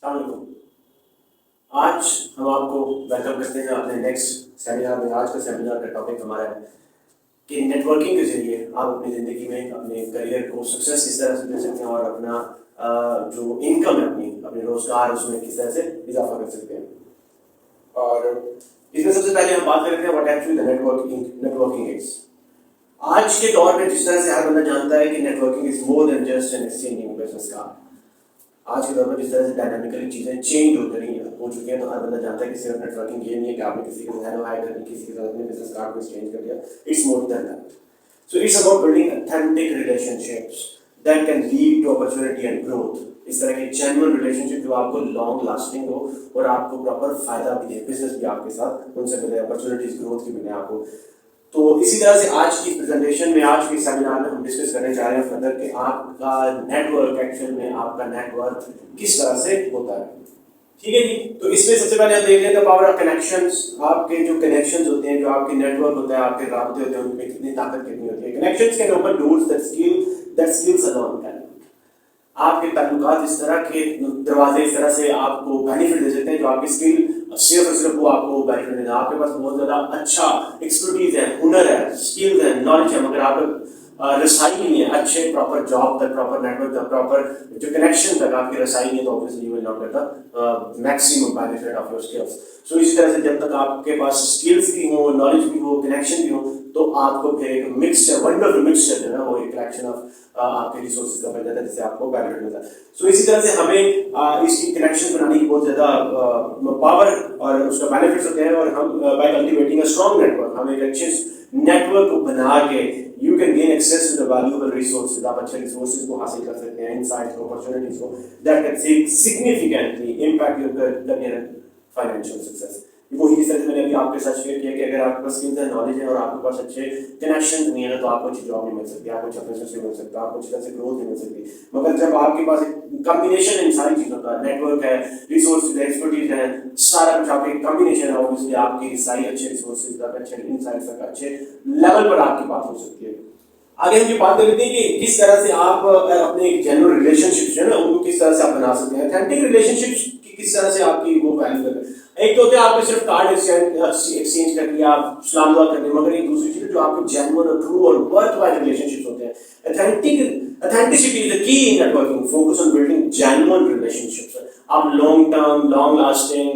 अस्सलामुअलैकुम। आज हम आपको वेलकम करते हैं अपने नेक्स्ट सेमिनार में। आज का सेमिनार का टॉपिक हमारा है कि नेटवर्किंग के जरिए आप अपनी ज़िंदगी में अपने करियर को सक्सेस किस तरह से दे सकते हैं और अपना जो इनकम है अपने रोजगार उसमें किस तरह से इजाफा कर सकते हैं। और इसमें सबसे पहले हम बात करते हैं what actually the networking is. आज के दौर में जिस तरह से हर बंदा जानता है कि networking is more than just an exchanging business card. आज के दौर में जिस तरह से डायनामिकली चीज़ें चेंज हो चुकी हैं, तो हर बंदा जानता है कि सिर्फ नेटवर्किंग ये नहीं है कि आपने किसी के साथ हेलो हाय करनी, किसी के साथ अपने बिजनेस कार्ड को एक्सचेंज कर दिया। It's more than that. So it's about building authentic relationships that can lead to opportunity and growth. इस तरह के जेन्युइन रिलेशनशिप जो आपको लॉन्ग लास्टिंग हो और आपको प्रॉपर फायदा भी दे, बिजनेस भी आपके साथ उनसे मिले, अपॉर्चुनिटीज ग्रोथ की मिले आपको। तो इसी तरह से आज की प्रेजेंटेशन में, आज के सेमिनार में हम डिस्कस करने जा रहे हैं फर्दर कि आपका नेटवर्क एक्चुअल में आपका नेटवर्क किस तरह से होता है। ठीक है जी। तो इसमें सबसे पहले हम देख लेते हैं पावर ऑफ कनेक्शंस। आपके जो कनेक्शंस होते हैं, जो आपके नेटवर्क होता है, आपके राब्ते होते हैं, उनमें कितनी ताकत कितनी होती है। Connections can open doors that skills alone can. आपके ताल्लुकात इस तरह के दरवाजे इस तरह से आपको बेनिफिट दे सकते हैं जो आपकी स्किल सिर्फ वो आपको बेनिफिट देगा। आपके पास बहुत ज़्यादा अच्छा एक्सपर्टीज है, हुनर है, स्किल्स है, नॉलेज है, मगर आप रसाई नहीं है अच्छे प्रॉपर जॉब तक, प्रॉपर नेटवर्क तक, प्रॉपर जो कनेक्शन तक आपकी रसाई नहीं है, तो obviously you will not get the maximum benefit of your skills. So इसी तरह से जब तक आपके पास स्किल्स भी हो, नॉलेज भी हो, कनेक्शन भी हो, तो आपको फिर एक मिक्सचर, वंडरफुल मिक्सचर जो है वो एक कलेक्शन ऑफ आपके रिसोर्सेज का बन जाता है जिससे आपको बेनिफिट मिलता है। सो इसी तरह से हमें इसकी कनेक्शन बनाने की बहुत ज़्यादा पावर और उसका बेनिफिट्स होते हैं। और हम by cultivating a strong network, हम एक अच्छे नेटवर्क को बना के you can gain access to the valuable resources. आप अच्छे रिसोर्सेज को हासिल कर सकते हैं, इनसाइट्स को, अपॉर्चुनिटीज को that can significantly impact your career and financial success. वही जिस तरह से मैंने अभी आपके साथ शेयर किया कि अगर आपके पास स्किल्स है, नॉलेज है और आपके पास अच्छे कनेक्शन नहीं है ना, तो आपको अच्छी जॉब नहीं मिल सकती, आपको अच्छा बिजनेस नहीं मिल सकता, आपको अच्छी तरह से ग्रोथ नहीं मिल सकती। मगर जब आपके पास एक कॉम्बिनेशन इन सारी चीज़ों का, नेटवर्क है, रिसोर्सेज है, एक्सपर्टीज है, सारा कुछ आपके कॉम्बिनेशन है, ऑब्वियसली आपकी सारी अच्छे रिसोर्सेज तक, अच्छे इनसाइट्स तक, अच्छे लेवल पर आपकी बात हो सकती है। आगे हम ये बात कर लेते हैं कि किस तरह से आप अपने जेन्युइन रिलेशनशिप्स जो है ना उनको किस तरह से आप बना सकते हैं। ऑथेंटिक रिलेशनशिप्स की किस तरह से आपकी वो वैल्यू करते हैं। एक तो होता है आपको सिर्फ कार्ड एक्सचेंज कर दिया, आप सलाम दुआ कर दिया, मगर एक दूसरी चीज जो आपके जेन्युइन और ट्रू और वर्थवाइल रिलेशनशिप्स होते हैं। Authenticity is the key in networking. Focus on building genuine relationships. आप long term, long lasting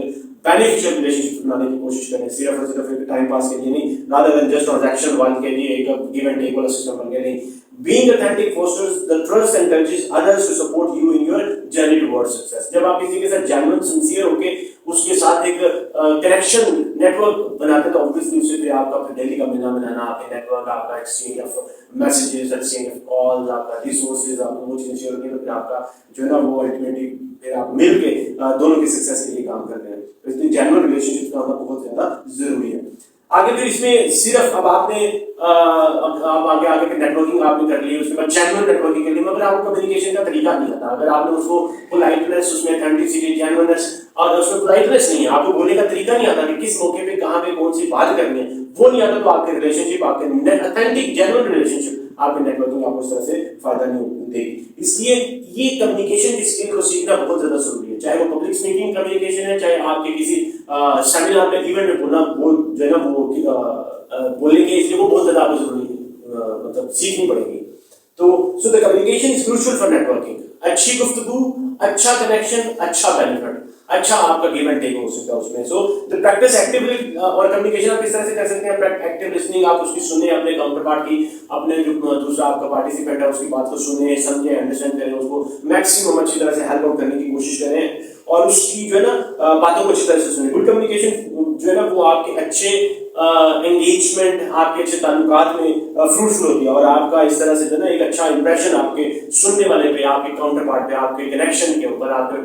beneficial relationship बनाने की कोशिश करें, सिर्फ और सिर्फ एक टाइम पास के लिए नहीं, rather than just transaction one के लिए एक गिव एंड टेक वाला सिस्टम बन गया नहीं। Being authentic fosters the trust and encourages others to support you in your journey towards success. जब आप किसी के साथ genuine, sincere होके उसके साथ एक कनेक्शन नेटवर्क बनाते हैं, तो ऑब्वियसली उससे फिर आपका फिर डेली का मिलना मिलाना, आपके नेटवर्क, आपका exchange of messages, exchange of calls, आपका रिसोर्सेज, आपको वो चीज़ें शेयर होती हैं, तो फिर आपका जो है ना वो अल्टीमेटली फिर आप मिल के दोनों के सक्सेस के लिए काम करते हैं। तो इसलिए जेन्युइन रिलेशनशिप का होना बहुत ज़्यादा जरूरी है। आगे फिर इसमें सिर्फ अब आपने आप आगे के नेटवर्किंग आपने कर ली, उसके बाद जेन्युइन नेटवर्किंग कर ली, मगर आपको कम्युनिकेशन का तरीका नहीं आता। अगर आपने उसको पोलाइटनेस, उसमें ऑथेंटिसिटी, जेन्युइननेस और उसमें पोलाइटनेस नहीं है, आपको बोलने का तरीका नहीं आता कि किस मौके पे कहाँ पे कौन सी बात करनी है, वो नहीं आता, तो आपके रिलेशनशिप, आपके ऑथेंटिक जेन्युइन रिलेशनशिप, आपके नेटवर्किंग आपको इस तरह से फायदा नहीं देगी। इसलिए ये कम्युनिकेशन की स्किल को सीखना बहुत ज्यादा जरूरी है। चाहे वो पब्लिक स्पीकिंग कम्युनिकेशन है, चाहे आपके किसी सेमिनार में, इवेंट में बोलना, वो जो है ना वो बोलने के इसलिए वो बहुत ज्यादा आपको जरूरी मतलब सीखनी पड़ेगी। तो so the communication is crucial for networking. अच्छी गुफ्तगू, अच्छा कनेक्शन, अच्छा बेनिफिट, अच्छा आपका गिव एंड टेक हो सकता है उसमें। सो द प्रैक्टिस एक्टिवली और कम्युनिकेशन आप किस तरह से कर सकते हैं। एक्टिव लिसनिंग, आप उसकी सुने, अपने काउंटर पार्ट की, अपने जो दूसरा आपका पार्टिसिपेंट है उसकी बात को सुने, समझे, अंडरस्टैंड करें, उसको मैक्सिमम अच्छी तरह से हेल्प आउट करने की कोशिश करें और उसकी जो है ना बातों को अच्छी तरह से सुने। गुड कम्युनिकेशन जो है ना वो आपके अच्छे एंगेजमेंट, आपके अच्छे ताल्लुकात में फ्रूटफुल होती है और आपका इस तरह से जो है ना एक अच्छा इंप्रेशन आपके सुनने वाले पे, आपके काउंटर पार्ट पे, आपके कनेक्शन के ऊपर, आपके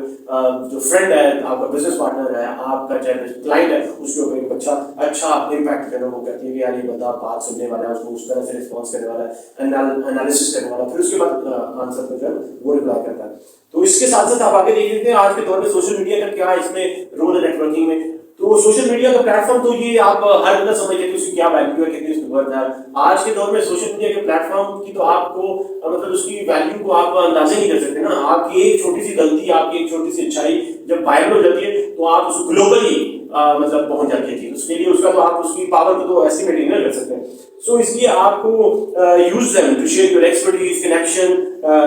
जो फ्रेंड है, आपका बिजनेस पार्टनर है, आपका चाहे क्लाइंट है, उसके ऊपर एक अच्छा इम्पैक्ट करना वो करती है कि यार ये बंदा बात सुनने वाला है, उसको उस तरह से रिस्पॉन्स करने वाला है, एनालिसिस करने वाला है, फिर उसके बाद आंसर को जो है वो रिप्लाई करता है। तो इसके साथ साथ आप आगे देख लेते हैं आज के दौर में सोशल मीडिया का क्या इसमें रोल है नेटवर्किंग में। तो तो सोशल मीडिया का प्लेटफॉर्म तो ये आप हर बंदा समझ जाए कि उसकी क्या वैल्यू है, कितनी उसकी वर्थ है। आज के दौर में सोशल मीडिया के प्लेटफॉर्म की तो आपको मतलब उसकी वैल्यू को आप अंदाजा नहीं कर सकते ना। आपकी एक छोटी सी गलती, आपकी एक छोटी सी अच्छाई जब वायरल हो जाती है तो आप उसको ग्लोबली मतलब पहुंच जाती है चीज, उसके लिए उसका तो आप उसकी पावर को तो एस्टिमेट ही नहीं कर सकते। सो इसलिए आपको use them to share your expertise, connection,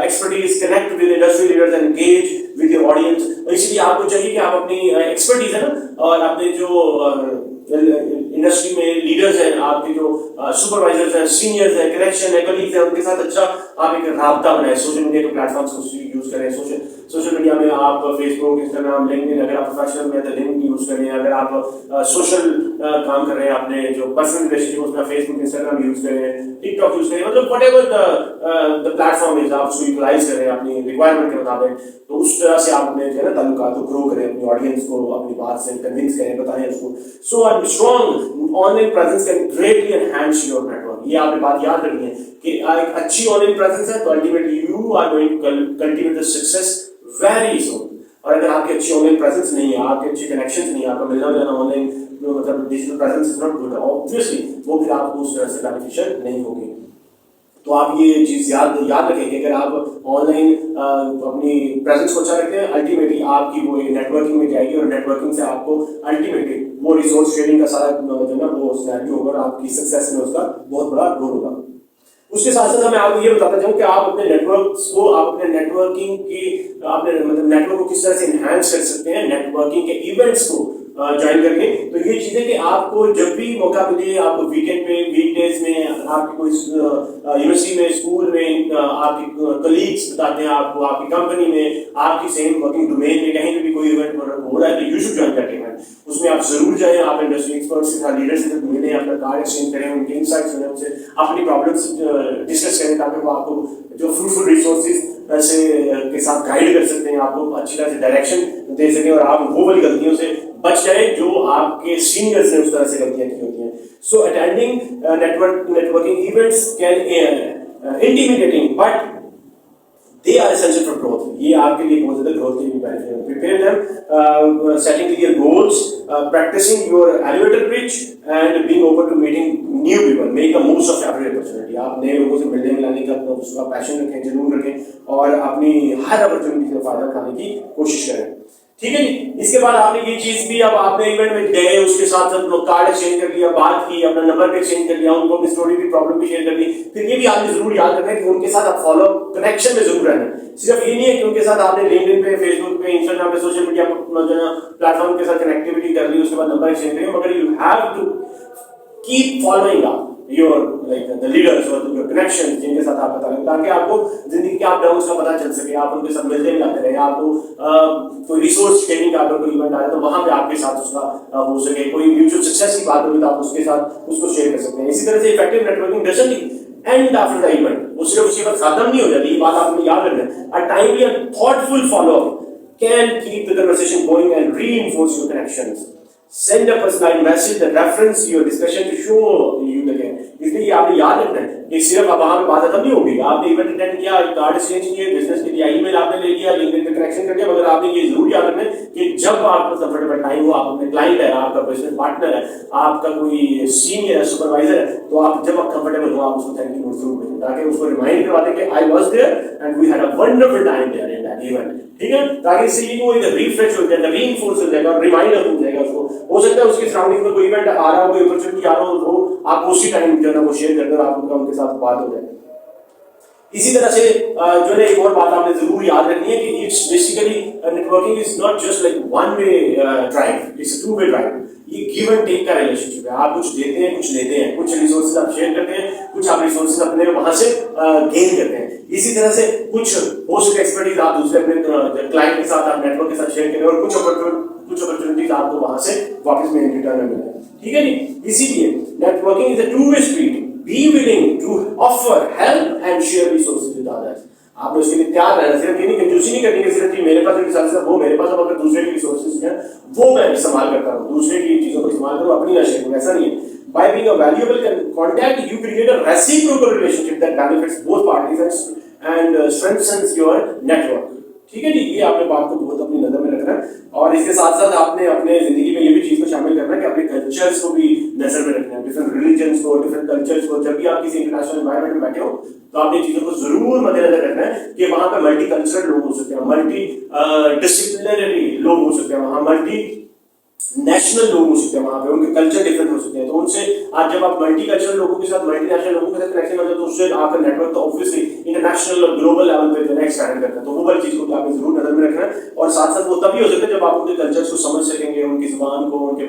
expertise, connect with industry leaders and engage with your audience. इसलिए आपको चाहिए कि आप अपनी एक्सपर्टीज है ना और अपने जो इंडस्ट्री में लीडर्स हैं, आपके जो सुपरवाइजर्स हैं, सीनियर्स हैं, कनेक्शन है, कलीग्स हैं, उनके साथ अच्छा आप एक राब्ता बनाए। सोशल मीडिया के प्लेटफॉर्म्स को यूज करें। सोशल मीडिया में आप फेसबुक, इंस्टाग्राम, लिंक्डइन, अगर आप प्रोफेशनल में तो लिंक्डइन यूज करें। अगर आप सोशल काम कर रहे हैं, अपने जो पर्सनल रिलेशनशिप उसमें फेसबुक, इंस्टाग्राम यूज करें, टिकटॉक यूज करें, मतलब व्हाटएवर द प्लेटफॉर्म इज, आप उसको यूटिलाइज करें अपनी रिक्वायरमेंट के मुताबिक। तो उस तरह से आप अपने जो है ना ताल्लुकात को ग्रो करें, अपनी ऑडियंस को अपनी बात से कन्विंस करें, बताएं उसको। सो a strong online presence can greatly enhance your network। ये आपने बात याद रखनी है कि एक अच्छी ऑनलाइन प्रेजेंस है तो ultimately you are going to cultivate the success very soon. और अगर आपकी अच्छी ऑनलाइन प्रेजेंस नहीं है, आपके अच्छे कनेक्शंस नहीं है, आपका मिलना जुलना ऑनलाइन मतलब digital presence is not good, obviously वो फिर आपको उस तरह से बेनिफिशियल नहीं होगी। तो आप ये चीज याद रखें कि अगर आप ऑनलाइन अपनी प्रेजेंस को अच्छा रखते हैं, अल्टीमेटली आपकी वो नेटवर्किंग में जाएगी और नेटवर्किंग से आपको अल्टीमेटली वो रिसोर्स शेयरिंग का सारा जो ना वो सिनेरियो होगा, आपकी सक्सेस में उसका बहुत बड़ा रोल होगा। उसके साथ साथ मैं आपको ये बताता चाहूँ कि आप अपने नेटवर्क्स को, आप अपने नेटवर्किंग की अपने मतलब नेटवर्क को किस तरह से इनहैंस कर सकते हैं नेटवर्किंग के इवेंट्स को ज्वाइन करके। तो ये चीजें कि आपको जब भी मौका मिले, आपको वीकेंड पे, वीकडेज में, आपकी कोई यूनिवर्सिटी में, स्कूल में आपके कलीग्स बताते हैं आपको, आपकी कंपनी में, आपकी सेम वर्किंग डोमेन में कहीं भी कोई इवेंट हो रहा है तो you should join that event. उसमें आप जरूर जाएं, आप इंडस्ट्री एक्सपर्ट्स के साथ, लीडर्स से मिलें, अपना कार्ड एक्सचेंज करें, उनके इनसाइट्स सुनें, उनसे अपनी प्रॉब्लम्स डिस्कस करें ताकि वो आपको जो फ्रूटफुल रिसोर्सेज से के साथ गाइड कर सकते हैं, आपको अच्छी तरह से डायरेक्शन दे सकें और आप वो वाली गलतियों से बच जाए जो आपके सीनियर्स ने उस तरह से गलतियां की होती हैं। So attending networking events can intimidating but they are essential for growth। ये आपके लिए बहुत ज़्यादा ग्रोथ के लिए बेनिफिट है। Prepare them, setting clear goals, practicing your elevator pitch and being open to meeting new people। Make the most of every opportunity। आप नए लोगों से मिलने मिलाने का उसका पैशन रखें, जुनून रखें और अपनी हर अपॉर्चुनिटी का फायदा उठाने की कोशिश करें। ठीक है जी। इसके बाद आपने ये चीज भी, अब आपने इवेंट में गए, उसके साथ साथ कार्ड एक्सचेंज कर लिया, बात की, अपना नंबर भी एक्सचेंज कर लिया, उनको अपनी स्टोरी भी, प्रॉब्लम भी शेयर कर दी। फिर ये भी आपने जरूर याद रखना है कि उनके साथ आप फॉलो कनेक्शन में जरूर रहना। सिर्फ ये नहीं है कि उनके साथ आपने लिंक्डइन पे, फेसबुक पे, इंस्टाग्राम पे, सोशल मीडिया प्लेटफॉर्म के साथ कनेक्टिविटी कर ली, उसके बाद नंबर एक्सचेंज करें, मगर you have to keep following up your like the leaders और योर कनेक्शन जिनके साथ आप बता रहे हैं, ताकि आपको जिंदगी के अप डाउन्स का पता चल सके, आप उनके साथ मिलते मिलाते रहे, आपको कोई रिसोर्स शेयरिंग का अगर कोई इवेंट आए तो वहां पे आपके साथ उसका हो सके, कोई म्यूचुअल सक्सेस की बात होगी तो आप उसके साथ उसको शेयर कर सकते हैं। इसी तरह से effective networking doesn't and after the event, वो सिर्फ उसके बाद खत्म नहीं हो जाती, ये बात आपको याद रखना है। A timely and thoughtful follow up can keep the conversation going and reinforce your connections। Send a personalized message that reference your discussion to show you the game। इसलिए आपने याद रखना है कि सिर्फ अब वहां पे बात खत्म नहीं होगी। आपने इवेंट अटेंड किया, कार्ड एक्सचेंज किए, बिजनेस के लिए ईमेल आपने ले लिया, लिंक्डइन पे कनेक्शन कर लिया, मगर आपने ये जरूर याद रखना है कि जब आपको कंफर्टेबल टाइम हो, आप अपने क्लाइंट है, आपका बिजनेस पार्टनर है, आपका कोई सीनियर है, सुपरवाइजर है, तो आप जब आप कंफर्टेबल हो आप उसको थैंक यू नोट जरूर भेजें ताकि उसको रिमाइंड करवा दें कि I was there and we had a wonderful time there in that event. ठीक है, ताकि इससे ये वो एक रिफ्रेश हो जाएगा, रीइंफोर्स हो जाएगा, रिमाइंडर हो जाएगा उसको। हो सकता है उसकी सराउंडिंग में कोई इवेंट आ रहा हो, कोई अपॉर्चुनिटी आ रहा हो, आप उसी टाइम जो है ना वो शेयर कर दो, आपको उनके साथ बात हो जाए। इसी तरह से जो है एक और बात आपने जरूर याद रखनी है कि it's basically networking is not just like one way drive, it's a two way drive. ये गिव एंड टेक का रिलेशनशिप है। आप कुछ देते हैं, कुछ लेते हैं, कुछ रिसोर्सेज आप शेयर करते हैं, कुछ आप रिसोर्सेज अपने वहां से गेन करते हैं। इसी तरह से कुछ हो सके एक्सपर्टीज आप दूसरे अपने क्लाइंट के साथ, आप नेटवर्क के साथ शेयर करें और कुछ अपॉर्चुनिटीज आपको वहां से वापस में रिटर्न में मिले। ठीक है नी, इसीलिए networking is a two way street. Be willing to offer help and share resources with others. आपने उसके लिए तैयार रहना, सिर्फ ये नहीं कंजूसी नहीं करनी कि सिर्फ मेरे पास जो रिसोर्सेज है वो मेरे पास, अब अगर दूसरे की रिसोर्सेज हैं वो मैं इस्तेमाल करता हूँ, दूसरे की चीजों को इस्तेमाल करूँ, अपनी ना शेयर करूँ, ऐसा नहीं है। By being a valuable contact, you create a reciprocal relationship that benefits both parties and strengthens your network। ठीक है जी, ये आपने बात को बहुत अपनी नजर में रखना है और इसके साथ साथ आपने अपने जिंदगी में ये भी चीज को शामिल करना है कि अपने कल्चर्स को भी नजर में रखना है, डिफरेंट रिलीजन्स को, डिफरेंट कल्चर्स को। जब भी आप किसी इंटरनेशनल एनवायरनमेंट में बैठे हो तो आपने चीजों को जरूर मद्देनजर रखना है कि वहां पर मल्टी कल्चरल लोग हो सकते हैं, मल्टी डिसिप्लिनरी लोग हो सकते हैं, वहां मल्टी नेशनल लोग हो सकते हैं, वहां पे उनके कल्चर डिफरेंट हो सकते हैं। तो उनसे आज जब आप मल्टी कल्चरल लोगों के साथ, मल्टी नेशनल लोगों के साथ कनेक्शन करते हो तो उससे आपका नेटवर्क तो ऑब्वियसली इंटरनेशनल और ग्लोबल लेवल पे जो है एक्सपैंड करता है। तो वो वाली चीज को आपने जरूर नजर में रखना है। और साथ साथ वो तभी हो सकता है जब आप उनके कल्चर्स को समझ सकेंगे, उनकी जुबान को, उनके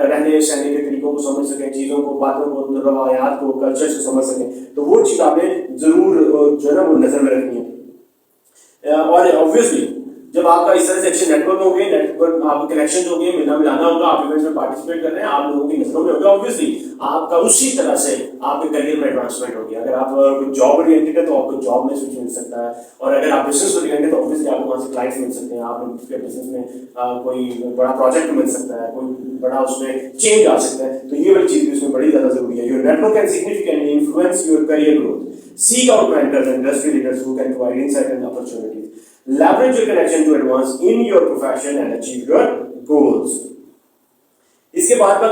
रहने सहने के तरीकों को समझ सकें, चीजों को, बातों को, रवायात को, कल्चर्स को समझ सकें। तो वो चीज आपने जरूर जो है ना वो नजर में रखनी है। और ऑब्वियसली जब आपका इस तरह से अच्छे नेटवर्क होंगे, नेटवर्क आपके कनेक्शन होंगे, मिलना मिलाना होगा, आप इवेंट्स में पार्टिसिपेट कर रहे हैं, आप लोगों की नजरों में होगा, ऑब्वियसली आपका उसी तरह से आपके करियर में एडवांसमेंट होगी। अगर आप कुछ जॉब ओरिएंटेड है तो आपको जॉब में स्विच मिल सकता है, और अगर आप बिजनेस ओरिएंटेड है तो ऑब्वियसली आपको वहां से क्लाइंट्स मिल सकते हैं, आपके बिजनेस में कोई बड़ा प्रोजेक्ट मिल सकता है, कोई बड़ा उसमें चेंज आ सकता है। तो ये वाली चीज इसमें बड़ी ज्यादा जरूरी है। Your network can significantly influence your career growth. Seek out mentors and industry leaders who can provide insight and opportunities. Leverage your connection to advance in your profession and achieve your goals. इसके बाद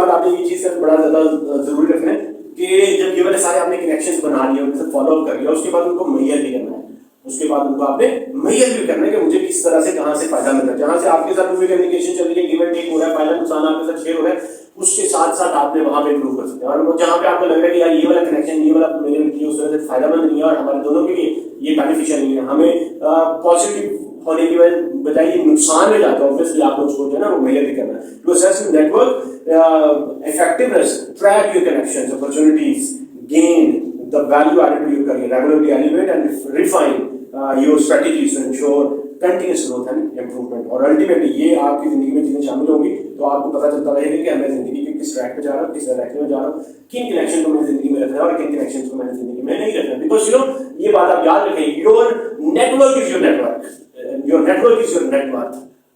आपने ये चीज का बड़ा ज्यादा जरूरी रखना है कि जब ये वाले सारे आपने कनेक्शंस बना लिए, उनके साथ फॉलो अप कर लिया, उसके बाद उनको मेजर भी करना है। उसके बाद उनको आपने मेजर भी करना है कि मुझे किस तरह से कहां से फायदा मिल रहा है। जहां से आपके साथ कम्युनिकेशन चल रही है, गिव एंड टेक हो रहा है, फायदा नुकसान आपके साथ शेयर हो रहा है, उसके साथ साथ आपने वहां पे इंप्रूव कर सकते हैं। और जहां पे आपको लग रहा है कि यार ये वाला कनेक्शन, ये वाला मेरे लिए उस तरह से फायदामंद नहीं है और हमारे दोनों के लिए ये बेनिफिशियल नहीं है, हमें पॉजिटिव होने की बजाय ये नुकसान में जाता है, ऑब्वियसली आपको उसको जो है ना वो मेजर भी करना है। To assess your network effectiveness, track your connections, opportunities, gain the value added to your career, regularly elevate and refine your strategies to ensure continuous growth and improvement. और अल्टीमेटली ये आपकी जिंदगी में चीजें शामिल होंगी तो आपको पता चलता रहेगा कि मैं जिंदगी के किस ट्रैक पे जा रहा हूँ, किस डायरेक्शन में जा रहा हूँ, किन कनेक्शन को मैंने जिंदगी में रखना है और किन कनेक्शन को मैंने जिंदगी में नहीं रखना है। बिकॉज ये बात आप याद रखें, your network is your network, your network is your network.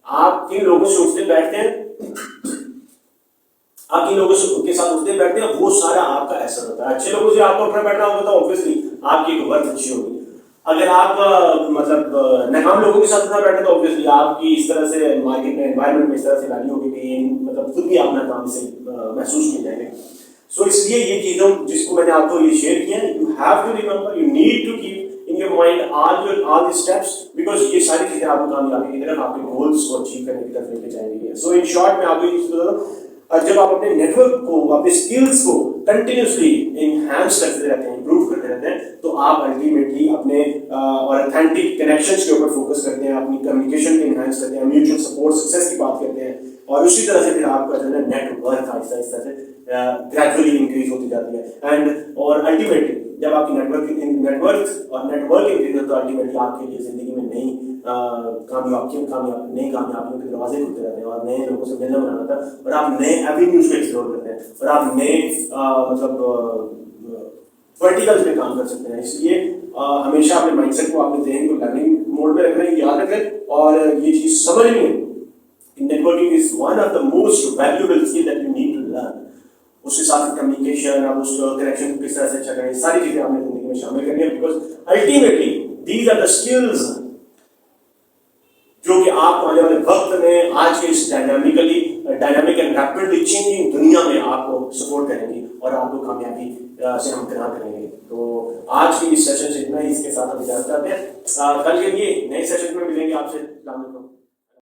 आप किन लोगों से उठते बैठते हैं, आप किन लोगों से के साथ उठते बैठते हैं, वो सारा आपका असर होता है। अच्छे लोगों से आपको उठना बैठना होगा तो ऑब्वियसली आपकी वर्थ अच्छी होगी। अगर आप मतलब नाकाम लोगों के साथ उठना बैठे तो ऑब्वियसली आपकी इस तरह से मार्केट में, एनवायरनमेंट में इस तरह से वैल्यू होगी कि मतलब खुद भी आप नाकाम से महसूस किए जाएंगे। सो इसलिए ये चीजों जिसको मैंने आपको ये शेयर किया, you have to remember, you need to keep in your mind all the steps, because ये सारी चीजें आपको कामयाबी की तरफ, आपके गोल्स को अचीव करने की तरफ लेके जाएंगी। सो इन शॉर्ट में आपको ये चीज बता दूं, जब आप अपने नेटवर्क को, अपने स्किल्स को कंटिन्यूसली एनहांस करते रहते हैं, इंप्रूव करते रहते हैं, तो आप अल्टीमेटली अपने ऑथेंटिक कनेक्शंस के ऊपर फोकस करते हैं, अपनी कम्युनिकेशन को एनहांस करते हैं, म्यूचुअल सपोर्ट, सक्सेस की बात करते हैं, और उसी तरह से फिर आपका जो है नेटवर्क आहिस्ता आहिस्ता से ग्रेजुअली इंक्रीज होती जाती है। एंड और अल्टीमेटली जब आपकी नेटवर्क इंक्रीज होता है तो अल्टीमेटली आपके लिए जिंदगी में नई कामयाबियों के दरवाजे खुलते रहते हैं और नए लोगों से मिलना बनाना था, और आप नए एवेन्यूज को एक्सप्लोर करते हैं और आप नए मतलब वर्टिकल्स में काम कर सकते हैं। इसलिए हमेशा अपने माइंडसेट को, अपने ज़हन को लर्निंग मोड में रखना है, याद रखें, और ये चीज समझनी है। Networking is one of the most valuable skill that you need to learn. उसके साथ कम्युनिकेशन, आप उस कनेक्शन को किस तरह से अच्छा करें, सारी चीजें आपने जिंदगी में शामिल करनी है, because ultimately these are the skills जो कि आपको आने वाले वक्त में, आज के इस डायनामिक एंड रैपिडली चेंजिंग दुनिया में आपको सपोर्ट करेंगी और आपको कामयाबी से हमकिनार करेंगे। तो आज की इस सेशन से इतना ही, इसके साथ हम इजाजत चाहते हैं। कल के लिए नए सेशन में मिलेंगे आपसे।